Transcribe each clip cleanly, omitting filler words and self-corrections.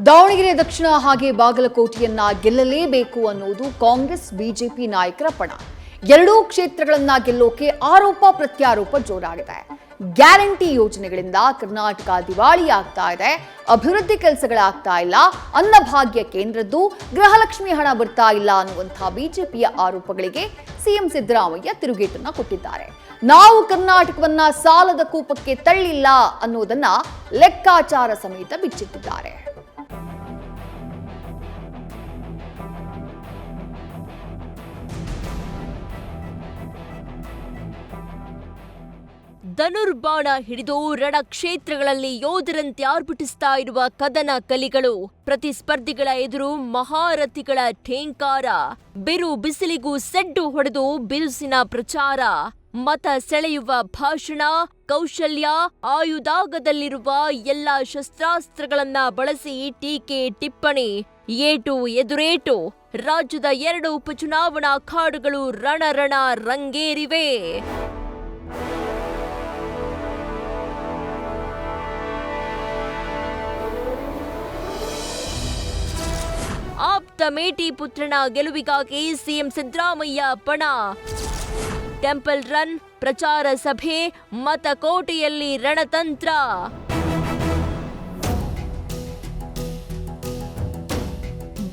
ದಾವಣಗೆರೆ ದಕ್ಷಿಣ ಹಾಗೆ ಬಾಗಲಕೋಟೆಯನ್ನ ಗೆಲ್ಲಲೇಬೇಕು ಅನ್ನೋದು ಕಾಂಗ್ರೆಸ್ ಬಿಜೆಪಿ ನಾಯಕರ ಪಣ. ಎರಡೂ ಕ್ಷೇತ್ರಗಳನ್ನ ಗೆಲ್ಲೋಕೆ ಆರೋಪ ಪ್ರತ್ಯಾರೋಪ ಜೋರಾಗಿದೆ. ಗ್ಯಾರಂಟಿ ಯೋಜನೆಗಳಿಂದ ಕರ್ನಾಟಕ ದಿವಾಳಿ ಆಗ್ತಾ ಇದೆ, ಅಭಿವೃದ್ಧಿ ಕೆಲಸಗಳಾಗ್ತಾ ಇಲ್ಲ, ಅನ್ನಭಾಗ್ಯ ಕೇಂದ್ರದ್ದು, ಗೃಹಲಕ್ಷ್ಮಿ ಹಣ ಬರ್ತಾ ಇಲ್ಲ ಅನ್ನುವಂತಹ ಬಿಜೆಪಿಯ ಆರೋಪಗಳಿಗೆ ಸಿಎಂ ಸಿದ್ದರಾಮಯ್ಯ ತಿರುಗೇಟನ್ನ ಕೊಟ್ಟಿದ್ದಾರೆ. ನಾವು ಕರ್ನಾಟಕವನ್ನ ಸಾಲದ ಕೂಪಕ್ಕೆ ತಳ್ಳಿಲ್ಲ ಅನ್ನೋದನ್ನ ಲೆಕ್ಕಾಚಾರ ಸಮೇತ ಬಿಚ್ಚಿಟ್ಟಿದ್ದಾರೆ. ಧನುರ್ಬಾಣ ಹಿಡಿದು ರಣಕ್ಷೇತ್ರಗಳಲ್ಲಿ ಯೋಧರಂತೆ ಆರ್ಭಟಿಸ್ತಾ ಇರುವ ಕದನ ಕಲಿಗಳು, ಪ್ರತಿಸ್ಪರ್ಧಿಗಳ ಎದುರು ಮಹಾರಥಿಗಳ ಠೇಂಕಾರ, ಬಿರು ಬಿಸಿಲಿಗೂ ಸೆಡ್ಡು ಹೊಡೆದು ಬಿರುಸಿನ ಪ್ರಚಾರ, ಮತ ಸೆಳೆಯುವ ಭಾಷಣ, ಕೌಶಲ್ಯ, ಆಯುಧಾಗದಲ್ಲಿರುವ ಎಲ್ಲ ಶಸ್ತ್ರಾಸ್ತ್ರಗಳನ್ನ ಬಳಸಿ ಟೀಕೆ ಟಿಪ್ಪಣಿ, ಏಟು ಎದುರೇಟು, ರಾಜ್ಯದ 2 ಉಪಚುನಾವಣಾ ಅಖಾಡಗಳು ರಣರಣ ರಂಗೇರಿವೆ. ಆಪ್ತ ಮೇಟಿ ಪುತ್ರನ ಗೆಲುವಿಗಾಗಿ ಸಿಎಂ ಸಿದ್ದರಾಮಯ್ಯ ಪಣ. ಟೆಂಪಲ್ ರನ್, ಪ್ರಚಾರ ಸಭೆ, ಮತಕೋಟೆಯಲ್ಲಿ ರಣತಂತ್ರ.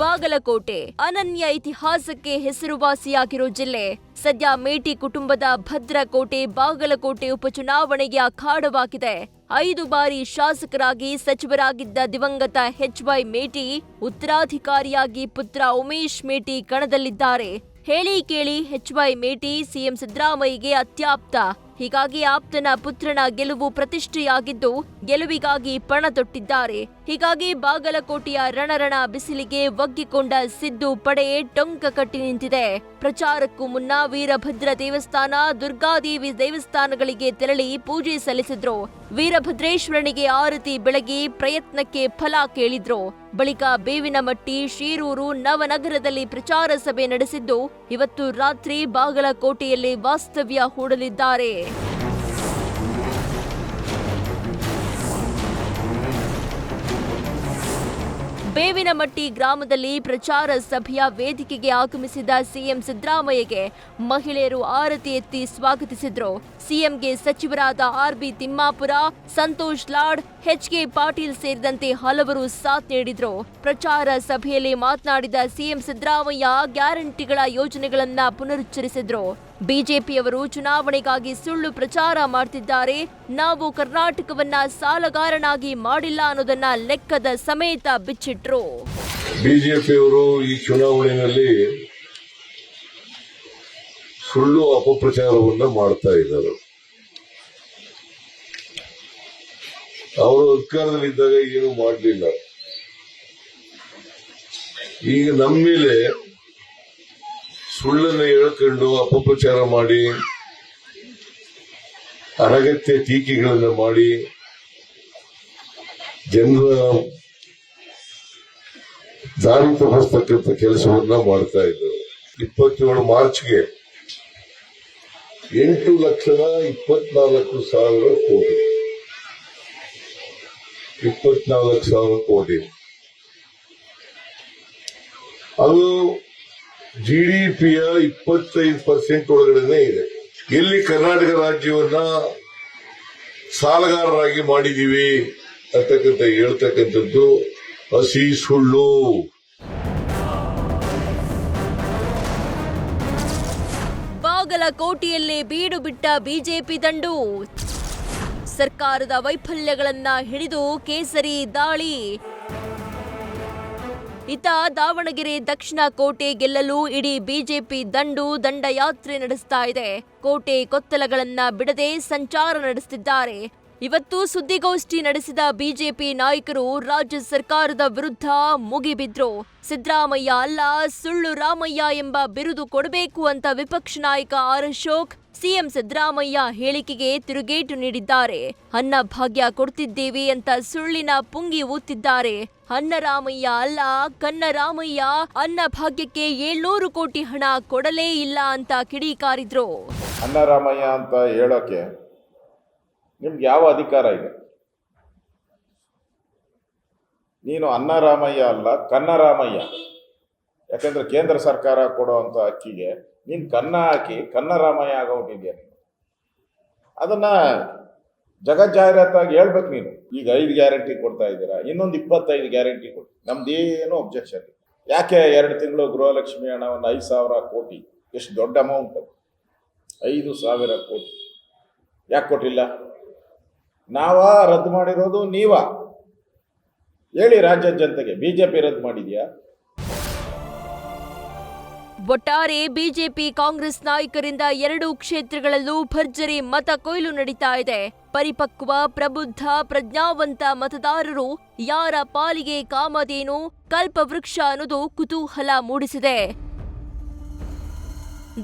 ಬಾಗಲಕೋಟೆ ಅನನ್ಯ ಇತಿಹಾಸಕ್ಕೆ ಹೆಸರುವಾಸಿಯಾಗಿರೋ ಜಿಲ್ಲೆ. ಸದ್ಯ ಮೇಟಿ ಕುಟುಂಬದ ಭದ್ರಕೋಟೆ ಬಾಗಲಕೋಟೆ ಉಪಚುನಾವಣೆಗೆ ಅಖಾಡವಾಗಿದೆ. 5 ಬಾರಿ ಶಾಸಕರಾಗಿ ಸಚಿವರಾಗಿದ್ದ ದಿವಂಗತ HY ಮೇಟಿ ಉತ್ತರಾಧಿಕಾರಿಯಾಗಿ ಪುತ್ರ ಉಮೇಶ್ ಮೇಟಿ ಕಣದಲ್ಲಿದ್ದಾರೆ. ಹೇಳಿ ಕೇಳಿ HY ಮೇಟಿ ಸಿಎಂ ಸಿದ್ದರಾಮಯ್ಯಗೆ ಅತ್ಯಾಪ್ತ. ಹೀಗಾಗಿ ಆಪ್ತನ ಪುತ್ರನ ಗೆಲುವು ಪ್ರತಿಷ್ಠೆಯಾಗಿದ್ದು ಗೆಲುವಿಗಾಗಿ ಪಣ ತೊಟ್ಟಿದ್ದಾರೆ. ಹೀಗಾಗಿ ಬಾಗಲಕೋಟೆಯ ರಣರಣ ಬಿಸಿಲಿಗೆ ಒಗ್ಗಿಕೊಂಡ ಸಿದ್ದು ಪಡೆ ಟೊಂಕ ಕಟ್ಟಿ ನಿಂತಿದೆ. ಪ್ರಚಾರಕ್ಕೂ ಮುನ್ನ ವೀರಭದ್ರ ದೇವಸ್ಥಾನ, ದುರ್ಗಾದೇವಿ ದೇವಸ್ಥಾನಗಳಿಗೆ ತೆರಳಿ ಪೂಜೆ ಸಲ್ಲಿಸಿದ್ರು. ವೀರಭದ್ರೇಶ್ವರನಿಗೆ ಆರತಿ ಬೆಳಗಿ ಪ್ರಯತ್ನಕ್ಕೆ ಫಲ ಕೇಳಿದ್ರು. ಬಳಿಕ ಬೇವಿನಮಟ್ಟಿ, ಶೀರೂರು, ನವನಗರದಲ್ಲಿ ಪ್ರಚಾರ ಸಭೆ ನಡೆಸಿದ್ದು ಇವತ್ತು ರಾತ್ರಿ ಬಾಗಲಕೋಟೆಯಲ್ಲಿ ವಾಸ್ತವ್ಯ ಹೂಡಲಿದ್ದಾರೆ. ಬೇವಿನಮಟ್ಟಿ ಗ್ರಾಮದಲ್ಲಿ ಪ್ರಚಾರ ಸಭೆಯ ವೇದಿಕೆಗೆ ಆಗಮಿಸಿದ ಸಿಎಂ ಸಿದ್ದರಾಮಯ್ಯಗೆ ಮಹಿಳೆಯರು ಆರತಿ ಎತ್ತಿ ಸ್ವಾಗತಿಸಿದ್ರು. ಸಿಎಂಗೆ ಸಚಿವರಾದ RB ತಿಮ್ಮಾಪುರ, ಸಂತೋಷ್ ಲಾಡ್, HK ಪಾಟೀಲ್ ಸೇರಿದಂತೆ ಹಲವರು ಸಾಥ್ ನೀಡಿದ್ರು. ಪ್ರಚಾರ ಸಭೆಯಲ್ಲಿ ಮಾತನಾಡಿದ ಸಿಎಂ ಸಿದ್ದರಾಮಯ್ಯ ಗ್ಯಾರಂಟಿಗಳ ಯೋಜನೆಗಳನ್ನ ಪುನರುಚ್ಚರಿಸಿದ್ರು. ಬಿಜೆಪಿಯವರು ಚುನಾವಣೆಗಾಗಿ ಸುಳ್ಳು ಪ್ರಚಾರ ಮಾಡ್ತಿದ್ದಾರೆ, ನಾವು ಕರ್ನಾಟಕವನ್ನ ಸಾಲಗಾರನಾಗಿ ಮಾಡಿಲ್ಲ ಅನ್ನೋದನ್ನ ಲೆಕ್ಕದ ಸಮೇತ ಬಿಚ್ಚಿಟ್ರು. ಬಿಜೆಪಿಯವರು ಈ ಚುನಾವಣೆಯಲ್ಲಿ ಸುಳ್ಳು ಅಪಪ್ರಚಾರವನ್ನ ಮಾಡ್ತಾ ಇದ್ದಾರೆ. ಅವರು ಅಧಿಕಾರದಲ್ಲಿದ್ದಾಗ ಏನು ಮಾಡಲಿಲ್ಲ. ಈಗ ನಮ್ಮ ಮೇಲೆ ಸುಳ್ಳನ್ನ ಹೇಳ್ಕೊಂಡು ಅಪಪ್ರಚಾರ ಮಾಡಿ, ಅನಗತ್ಯ ಟೀಕೆಗಳನ್ನು ಮಾಡಿ ಜನರ ದಾರಿ ತಪ್ಪಿಸ್ತಕ್ಕಂಥ ಕೆಲಸವನ್ನ ಮಾಡ್ತಾ ಇದ್ದಾರೆ. 27 ಮಾರ್ಚ್ಗೆ 8,24,000 ಕೋಟಿ 24,000 ಕೋಟಿ ಅದು GDPಯ 25% ಒಳಗಡೆ ಇದೆ. ಎಲ್ಲಿ ಕರ್ನಾಟಕ ರಾಜ್ಯವನ್ನ ಸಾಲಗಾರರಾಗಿ ಮಾಡಿದೀವಿ ಅಂತಕ್ಕಂಥ ಹೇಳ್ತಕ್ಕಂಥದ್ದು ಹಸಿ ಸುಳ್ಳು. ಬಾಗಲಕೋಟೆಯಲ್ಲೇ ಬೀಡು ಬಿಟ್ಟ ಬಿಜೆಪಿ ದಂಡು. ಸರ್ಕಾರದ ವೈಫಲ್ಯಗಳನ್ನ ಹಿಡಿದು ಕೇಸರಿ ದಾಳಿ. ಇತ್ತ ದಾವಣಗೆರೆ ದಕ್ಷಿಣ ಕೋಟೆ ಗೆಲ್ಲಲು ಇಡೀ ಬಿಜೆಪಿ ದಂಡಯಾತ್ರೆ ನಡೆಸ್ತಾ ಇದೆ. ಕೋಟೆ ಕೊತ್ತಲಗಳನ್ನ ಬಿಡದೆ ಸಂಚಾರ ನಡೆಸುತ್ತಿದ್ದಾರೆ. ಇವತ್ತು ಸುದ್ದಿಗೋಷ್ಠಿ ನಡೆಸಿದ ಬಿಜೆಪಿ ನಾಯಕರು ರಾಜ್ಯ ಸರ್ಕಾರದ ವಿರುದ್ಧ ಮುಗಿಬಿದ್ರು. ಸಿದ್ದರಾಮಯ್ಯ ಅಲ್ಲ, ಸುಳ್ಳು ರಾಮಯ್ಯ ಎಂಬ ಬಿರುದು ಕೊಡಬೇಕು ಅಂತ ವಿಪಕ್ಷ ನಾಯಕ ಆರ್ ಅಶೋಕ್ ಸಿಎಂ ಸಿದ್ದರಾಮಯ್ಯ ಹೇಳಿಕೆಗೆ ತಿರುಗೇಟು ನೀಡಿದ್ದಾರೆ. ಅನ್ನ ಭಾಗ್ಯ ಕೊಡ್ತಿದ್ದೇವೆ ಅಂತ ಸುಳ್ಳಿನ ಪುಂಗಿ ಊತ್ತಿದ್ದಾರೆ. ಅನ್ನರಾಮಯ್ಯ ಅಲ್ಲ, ಕನ್ನರಾಮಯ್ಯ ಅನ್ನ ಭಾಗ್ಯಕ್ಕೆ 700 ಕೋಟಿ ಹಣ ಕೊಡಲೇ ಇಲ್ಲ ಅಂತ ಕಿಡಿಕಾರಿದ್ರು. ಅನ್ನರಾಮಯ್ಯ ಅಂತ ಹೇಳೋಕೆ ನಿಮ್ಗೆ ಯಾವ ಅಧಿಕಾರ ಇದೆ? ನೀನು ಅನ್ನರಾಮಯ್ಯ ಅಲ್ಲ ಕನ್ನರಾಮಯ್ಯ. ಯಾಕಂದ್ರೆ ಕೇಂದ್ರ ಸರ್ಕಾರ ಕೊಡುವಂಥ ಅಕ್ಕಿಗೆ ನೀನು ಕನ್ನ ಹಾಕಿ ಕನ್ನರಾಮಯ್ಯ ಆಗೋಗಿದ್ಯಾ ನೀನು. ಅದನ್ನ ಜಗಜ್ಜಾಹೀರಾತಾಗಿ ಹೇಳ್ಬೇಕು ನೀನು. ಈಗ 5 ಗ್ಯಾರಂಟಿ ಕೊಡ್ತಾ ಇದ್ದೀರಾ, ಇನ್ನೊಂದು 25 ಗ್ಯಾರಂಟಿ ಕೊಡಿ, ನಮ್ದೇನು ಅಬ್ಜೆಕ್ಷನ್ ಇಲ್ಲ. ಯಾಕೆ 2 ತಿಂಗಳು ಗೃಹಲಕ್ಷ್ಮಿ ಹಣವನ್ನು 5,000 ಕೋಟಿ, ಎಷ್ಟು ದೊಡ್ಡ ಅಮೌಂಟ್, 5,000 ಕೋಟಿ ಯಾಕೆ ಕೊಟ್ಟಿಲ್ಲ? ನಾವಾ ರದ್ದು ಮಾಡಿರೋದು, ನೀವಾ ಹೇಳಿ ರಾಜ್ಯದ ಜನತೆಗೆ. ಬಿಜೆಪಿ ರದ್ದು ಮಾಡಿದ್ಯಾ? ಒಟ್ಟಾರೆ ಬಿಜೆಪಿ ಕಾಂಗ್ರೆಸ್ ನಾಯಕರಿಂದ 2 ಕ್ಷೇತ್ರಗಳಲ್ಲೂ ಭರ್ಜರಿ ಮತ ಕೊಯ್ಲು ನಡೀತಾ ಇದೆ. ಪರಿಪಕ್ವ, ಪ್ರಬುದ್ಧ, ಪ್ರಜ್ಞಾವಂತ ಮತದಾರರು ಯಾರ ಪಾಲಿಗೆ ಕಾಮಧೇನು, ಕಲ್ಪವೃಕ್ಷ ಅನ್ನೋದು ಕುತೂಹಲ ಮೂಡಿಸಿದೆ.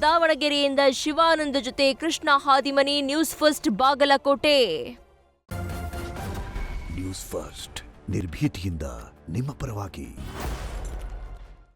ದಾವಣಗೆರೆಯಿಂದ ಶಿವಾನಂದ ಜೊತೆ Krishna Hadimani, news first Bagalkot. News first ನಿರ್ಭೀತಿಯಿಂದ ನಿಮ್ಮ ಪರವಾಗಿ.